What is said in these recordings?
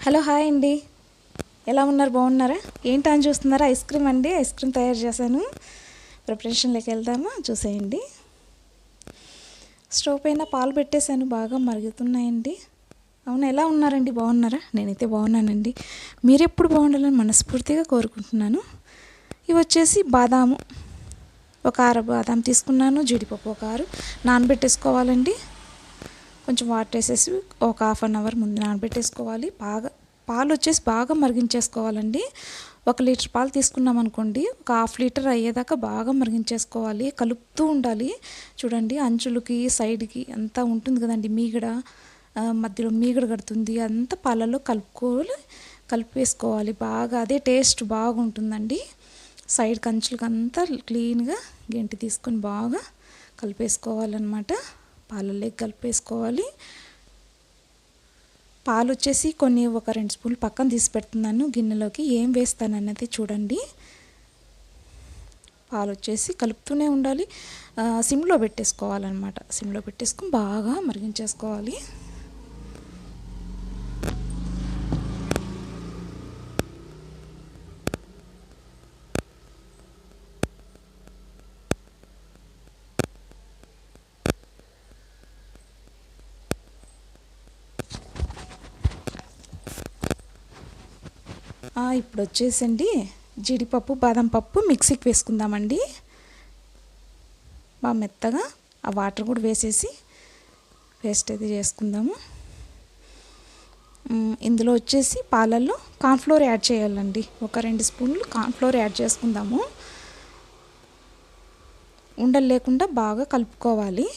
Hello hi అండి. ఎలా ఉన్నారు? బాగున్నారా? ఏంటి అని చూస్తున్నారా? ఐస్ క్రీమ్ అండి. ఐస్ క్రీమ్ తయారు చేశాను. ప్రిపరేషన్లోకి వెళ్దామా? చూసేయండి. స్టవ్ పైన పాలు పెట్టేశాను, బాగా మరుగుతున్నాయండి. అవును, ఎలా ఉన్నారండి? బాగున్నారా? నేనైతే బాగున్నానండి. మీరు ఎప్పుడు బాగుండాలని మనస్ఫూర్తిగా కోరుకుంటున్నాను. ఇవి వచ్చేసి బాదాము, ఒక 6 బాదాం తీసుకున్నాను. జీడిపప్పు ఒక 6 నానబెట్టేసుకోవాలండి. కొంచెం వాటర్ వేసేసి ఒక ½ అవర్ ముందు నానబెట్టేసుకోవాలి. పాలు వచ్చేసి బాగా మరిగించేసుకోవాలండి. 1 లీటర్ పాలు తీసుకున్నాం అనుకోండి, ఒక ½ లీటర్ అయ్యేదాకా బాగా మరిగించేసుకోవాలి. కలుపుతూ ఉండాలి. చూడండి, అంచులకి సైడ్కి అంతా ఉంటుంది కదండి మీగడ, మధ్యలో మీగడ కడుతుంది, అంతా పాలల్లో కలిపేసుకోవాలి బాగా. అదే టేస్ట్ బాగుంటుందండి. సైడ్ కంచులకి అంతా క్లీన్గా గెంటి తీసుకొని బాగా కలిపేసుకోవాలన్నమాట. పాలల్లో కలిపేసుకోవాలి. పాలు వచ్చేసి కొన్ని ఒక 2 స్పూన్లు పక్కన తీసి పెడుతున్నాను గిన్నెలోకి. ఏం వేస్తానన్నది చూడండి. పాలు వచ్చేసి కలుపుతూనే ఉండాలి. సిమ్లో పెట్టేసుకోవాలన్నమాట. సిమ్లో పెట్టేసుకొని బాగా మరిగించేసుకోవాలి. ఇప్పుడు వచ్చేసండి జీడిపప్పు, బాదం పప్పు మిక్సీకి వేసుకుందామండి. బాగా మెత్తగా ఆ వాటర్ కూడా వేసేసి పేస్ట్ అయితే చేసుకుందాము. ఇందులో వచ్చేసి పాలల్లో కార్న్ఫ్లోర్ యాడ్ చేయాలండి. ఒక 2 స్పూన్లు కార్న్ఫ్లోర్ యాడ్ చేసుకుందాము. ఉండలు లేకుండా బాగా కలుపుకోవాలి.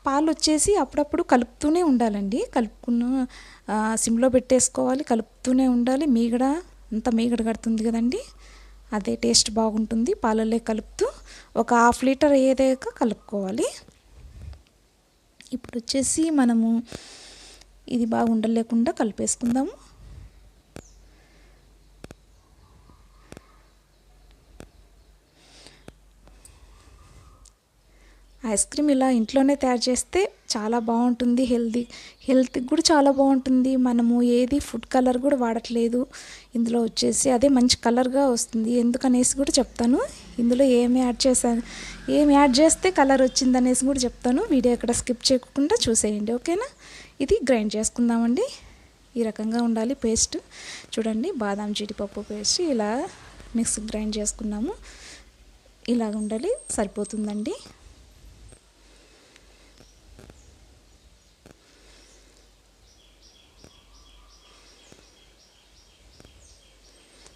పాలు వచ్చేసి అప్పుడప్పుడు కలుపుతూనే ఉండాలండి. సిమ్లో పెట్టేసుకోవాలి, కలుపుతూనే ఉండాలి. మీగడ కడుతుంది కదండి, అదే టేస్ట్ బాగుంటుంది. పాలల్లో కలుపుతూ ఒక ½ లీటర్ అయ్యేదాకా కలుపుకోవాలి. ఇప్పుడు వచ్చేసి మనము ఇది బాగా ఉండలేకుండా కలిపేసుకుందాము. ఐస్ క్రీమ్ ఇలా ఇంట్లోనే తయారు చేస్తే చాలా బాగుంటుంది. హెల్త్కి కూడా చాలా బాగుంటుంది. మనము ఏది ఫుడ్ కలర్ కూడా వాడట్లేదు ఇందులో వచ్చేసి. అదే మంచి కలర్గా వస్తుంది. ఎందుకనేసి కూడా చెప్తాను. ఇందులో ఏమి యాడ్ చేస్తే కలర్ వచ్చిందనేసి కూడా చెప్తాను. వీడియో ఎక్కడ స్కిప్ చేయకుండా చూసేయండి, ఓకేనా? ఇది గ్రైండ్ చేసుకుందామండి. ఈ రకంగా ఉండాలి పేస్ట్. చూడండి, బాదాం జీడిపప్పు పేస్ట్ ఇలా మిక్స్ గ్రైండ్ చేసుకున్నాము. ఇలాగ ఉండాలి, సరిపోతుందండి.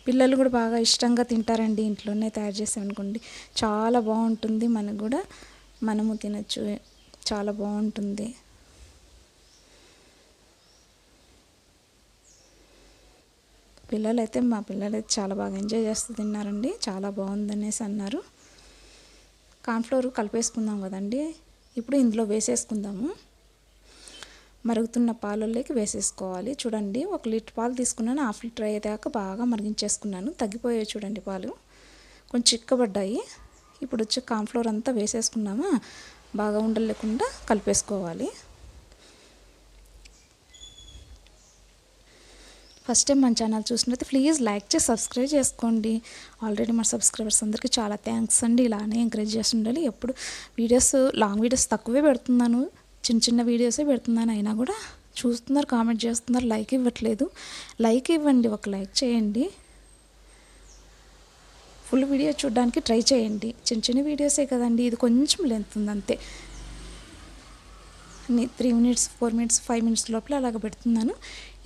పిల్లలు కూడా బాగా ఇష్టంగా తింటారండి. ఇంట్లోనే తయారు చేసామనుకోండి చాలా బాగుంటుంది. మనకు కూడా మనము తినచ్చు, చాలా బాగుంటుంది. మా పిల్లలైతే చాలా బాగా ఎంజాయ్ చేస్తూ తిన్నారండి. చాలా బాగుందనేసి అన్నారు. కార్న్ఫ్లోర్ కలిపేసుకుందాం కదండి. ఇప్పుడు ఇందులో వేసేసుకుందాము. మరుగుతున్న పాలల్లోకి వేసేసుకోవాలి. చూడండి, 1 లీటర్ పాలు తీసుకున్నాను. ½ లీటర్ అయ్యేదాకా బాగా మరిగించేసుకున్నాను. తగ్గిపోయాయి చూడండి పాలు, కొంచెం చిక్కబడ్డాయి. ఇప్పుడు వచ్చి కార్న్ఫ్లోర్ అంతా వేసేసుకున్నామా, బాగా ఉండలేకుండా కలిపేసుకోవాలి. ఫస్ట్ టైం మన ఛానల్ చూసినట్లయితే ప్లీజ్ లైక్ చేసి సబ్స్క్రైబ్ చేసుకోండి. ఆల్రెడీ మన సబ్స్క్రైబర్స్ అందరికీ చాలా థ్యాంక్స్ అండి. ఇలానే ఎంకరేజ్ చేసి ఉండాలి. ఎప్పుడు లాంగ్ వీడియోస్ తక్కువే పెడుతున్నాను, చిన్న వీడియోసే పెడుతున్నాను. అయినా కూడా చూస్తున్నారు, కామెంట్ చేస్తున్నారు, లైక్ ఇవ్వట్లేదు. లైక్ ఇవ్వండి, ఒక లైక్ చేయండి. ఫుల్ వీడియో చూడడానికి ట్రై చేయండి. చిన్న వీడియోసే కదండి, ఇది కొంచెం లెంత్ ఉంది అంతే. 3 మినిట్స్, 4 మినిట్స్, 5 మినిట్స్ లోపల అలాగ పెడుతున్నాను.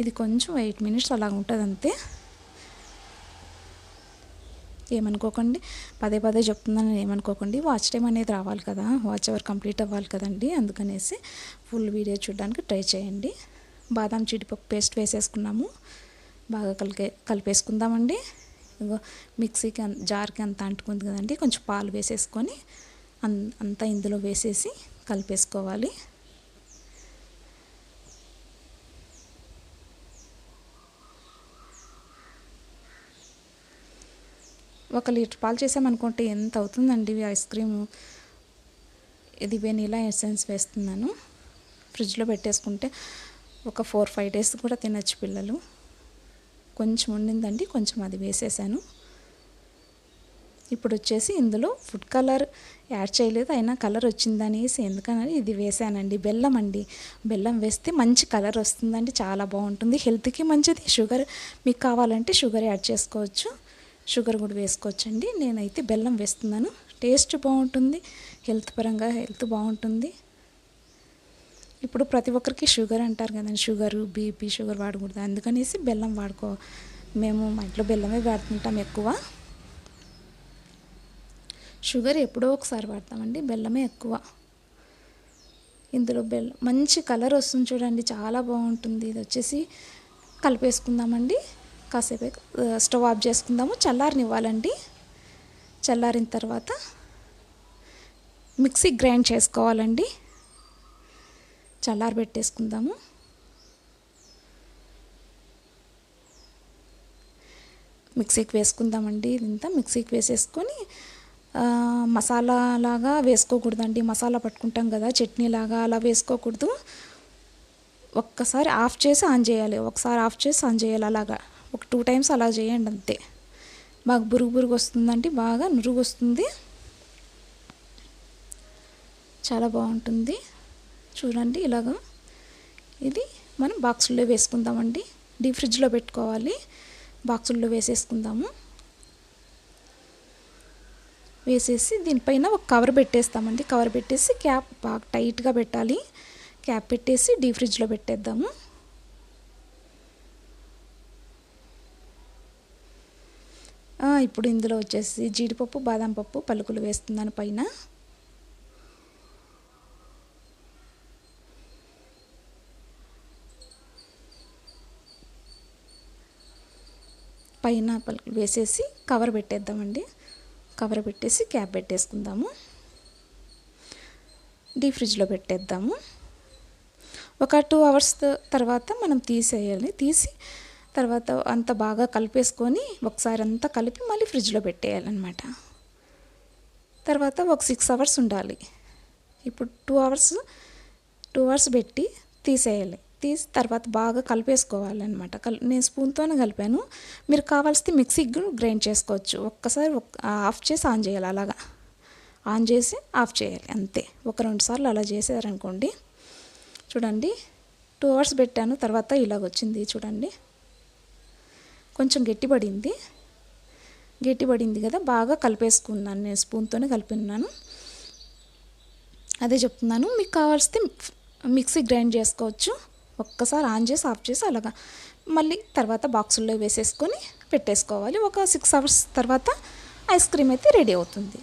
ఇది కొంచెం 8 మినిట్స్ అలాగ ఉంటుంది అంతే. ఏమనుకోకండి, పదే చెప్తున్నాను ఏమనుకోకండి. వాచ్ టైం అనేది రావాలి కదా, వాచ్ అవర్ కంప్లీట్ అవ్వాలి కదండి. అందుకనేసి ఫుల్ వీడియో చూడడానికి ట్రై చేయండి. బాదాం జీడిపప్పు పేస్ట్ వేసేసుకున్నాము. బాగా కలిపేసుకుందామండి. మిక్సీకి జార్కి అంతా అంటుకుంది కదండి. కొంచెం పాలు వేసేసుకొని అంతా ఇందులో వేసేసి కలిపేసుకోవాలి. 1 లీటర్ పాలు చేసామనుకుంటే ఎంత అవుతుందండి ఐస్ క్రీము. ఇది వెనీలా ఎసెన్స్ వేస్తున్నాను. ఫ్రిడ్జ్లో పెట్టేసుకుంటే ఒక 4-5 డేస్ కూడా తినచ్చు పిల్లలు. కొంచెం ఉండిందండి, కొంచెం అది వేసేసాను. ఇప్పుడు వచ్చేసి ఇందులో ఫుడ్ కలర్ యాడ్ చేయలేదు, అయినా కలర్ వచ్చిందనేసి ఎందుకని ఇది వేసానండి. బెల్లం అండి, బెల్లం వేస్తే మంచి కలర్ వస్తుందండి, చాలా బాగుంటుంది, హెల్త్కి మంచిది. షుగర్ మీకు కావాలంటే షుగర్ యాడ్ చేసుకోవచ్చు, షుగర్ కూడా వేసుకోవచ్చండి. నేనైతే బెల్లం వేస్తున్నాను, టేస్ట్ బాగుంటుంది, హెల్త్ పరంగా హెల్త్ బాగుంటుంది. ఇప్పుడు ప్రతి ఒక్కరికి షుగర్ అంటారు కదండి, షుగరు బీపీ షుగర్ వాడకూడదు, అందుకనేసి బెల్లం మేము మా ఇంట్లో బెల్లమే వాడుతుంటాం ఎక్కువ. షుగర్ ఎప్పుడో ఒకసారి వాడతామండి, బెల్లమే ఎక్కువ. ఇందులో బెల్లం మంచి కలర్ వస్తుంది చూడండి, చాలా బాగుంటుంది. ఇది వచ్చేసి కలిపేసుకుందామండి, కాసేపు స్టవ్ ఆఫ్ చేసుకుందాము, చల్లారనివ్వాలండి. చల్లారిన తర్వాత మిక్సీ గ్రైండ్ చేసుకోవాలండి, చల్లారి పెట్టేసుకుందాము. మిక్సీకి వేసుకుందామండి. ఇదంతా మిక్సీకి వేసేసుకొని మసాలా లాగా వేసుకోకూడదండి, మసాలా పట్టుకుంటాం కదా చట్నీ లాగా, అలా వేసుకోకూడదు. ఒక్కసారి ఆఫ్ చేసి ఆన్ చేయాలి, ఒకసారి ఆఫ్ చేసి ఆన్ చేయాలి, అలాగా ఒక 2 టైమ్స్ అలా చేయండి అంతే. బాగా బురుగు వస్తుందండి, బాగా నురుగు వస్తుంది, చాలా బాగుంటుంది. చూడండి ఇలాగా. ఇది మనం బాక్సుల్లో వేసుకుందామండి, డీప్ ఫ్రిడ్జ్లో పెట్టుకోవాలి. బాక్సుల్లో వేసేసుకుందాము. వేసేసి దీనిపైన ఒక కవర్ పెట్టేస్తామండి, కవర్ పెట్టేసి క్యాప్ బాగా టైట్గా పెట్టాలి, క్యాప్ పెట్టేసి డీప్ ఫ్రిడ్జ్లో పెట్టేద్దాము. ఇప్పుడు ఇందులో వచ్చేసి జీడిపప్పు బాదం పప్పు పలుకులు వేస్తున్నాను పైన. పలుకులు వేసేసి కవర్ పెట్టేద్దామండి, కవర్ పెట్టేసి క్యాప్ పెట్టేసుకుందాము, డీప్ ఫ్రిడ్జ్లో పెట్టేద్దాము. ఒక 2 అవర్స్ తర్వాత మనం తీసేయాలి, తీసి తర్వాత అంతా బాగా కలిపేసుకొని ఒకసారి అంతా కలిపి మళ్ళీ ఫ్రిడ్జ్లో పెట్టేయాలన్నమాట. తర్వాత ఒక 6 అవర్స్ ఉండాలి. ఇప్పుడు 2 అవర్స్ పెట్టి తీసేయాలి, తీసి తర్వాత బాగా కలిపేసుకోవాలన్నమాట. నేను స్పూన్తోనే కలిపాను, మీరు కావాల్సితే మిక్సీకి గ్రైండ్ చేసుకోవచ్చు. ఒక్కసారి ఆఫ్ చేసి ఆన్ చేయాలి, అలాగా ఆన్ చేసి ఆఫ్ చేయాలి అంతే. ఒక 2 సార్లు అలా చేసారనుకోండి. చూడండి 2 అవర్స్ పెట్టాను, తర్వాత ఇలాగ వచ్చింది చూడండి, కొంచెం గట్టిపడింది కదా, బాగా కలిపేసుకున్నాను, నేను స్పూన్తోనే కలిపినాను. అదే చెప్తున్నాను, మీకు కావాల్సితే మిక్సీ గ్రైండ్ చేసుకోవచ్చు. ఒక్కసారి ఆన్ చేసి ఆఫ్ చేసి అలాగా మళ్ళీ తర్వాత బాక్సుల్లో వేసేసుకొని పెట్టేసుకోవాలి. ఒక 6 అవర్స్ తర్వాత ఐస్ క్రీమ్ అయితే రెడీ అవుతుంది.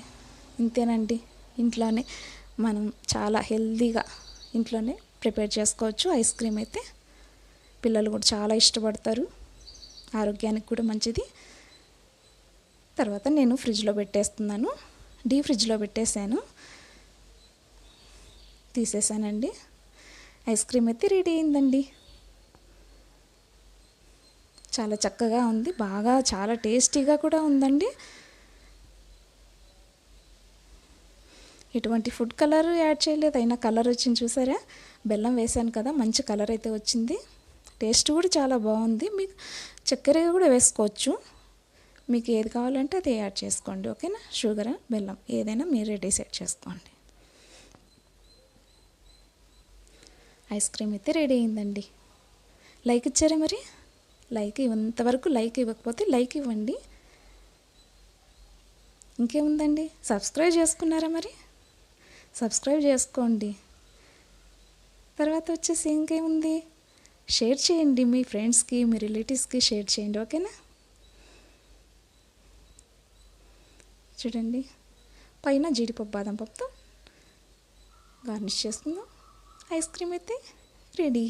ఇంతేనండి, ఇంట్లోనే మనం చాలా హెల్తీగా ఇంట్లోనే ప్రిపేర్ చేసుకోవచ్చు ఐస్ క్రీమ్ అయితే. పిల్లలు కూడా చాలా ఇష్టపడతారు, ఆరోగ్యానికి కూడా మంచిది. తర్వాత నేను ఫ్రిడ్జ్లో పెట్టేస్తున్నాను, డీప్ ఫ్రిడ్జ్లో పెట్టేశాను, తీసేసానండి. ఐస్ క్రీమ్ అయితే రెడీ అయిందండి, చాలా చక్కగా ఉంది, బాగా చాలా టేస్టీగా కూడా ఉందండి. ఎటువంటి ఫుడ్ కలర్ యాడ్ చేయలేదు, అయినా కలర్ వచ్చింది చూసారా, బెల్లం వేసాను కదా, మంచి కలర్ అయితే వచ్చింది, టేస్ట్ కూడా చాలా బాగుంది. మీకు చక్కెర కూడా వేసుకోవచ్చు, మీకు ఏది కావాలంటే అది యాడ్ చేసుకోండి, ఓకేనా. షుగర్ బెల్లం ఏదైనా మీరే డిసైడ్ చేసుకోండి. ఐస్ క్రీమ్ అయితే రెడీ అయిందండి. లైక్ ఇచ్చారా మరి? ఇంతవరకు లైక్ ఇవ్వకపోతే లైక్ ఇవ్వండి. ఇంకేముందండి, సబ్స్క్రైబ్ చేసుకున్నారా మరి? సబ్స్క్రైబ్ చేసుకోండి. తర్వాత వచ్చేసి ఇంకేముంది, షేర్ చేయండి, మీ ఫ్రెండ్స్కి మీ రిలేటివ్స్కి షేర్ చేయండి, ఓకేనా. చూడండి పైన జీడిపప్పు బాదం పప్పుతో గార్నిష్ చేసుకుందాం. ఐస్ క్రీమ్ అయితే రెడీ,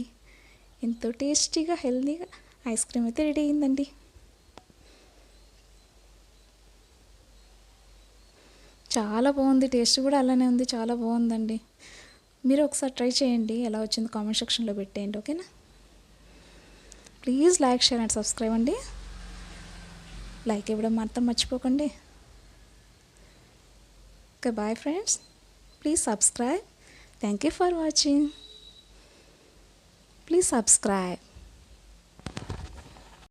ఎంతో టేస్టీగా హెల్తీగా ఐస్ క్రీమ్ అయితే రెడీ అయిందండి. చాలా బాగుంది, టేస్ట్ కూడా అలానే ఉంది, చాలా బాగుందండి. మీరు ఒకసారి ట్రై చేయండి, ఎలా వచ్చిందో కామెంట్ సెక్షన్లో పెట్టేయండి, ఓకేనా. Please like share and subscribe అండి, లైక్ ఇవ్వడం మాత్రం మర్చిపోకండి. Okay, bye friends, please subscribe. Thank you for watching. Please subscribe.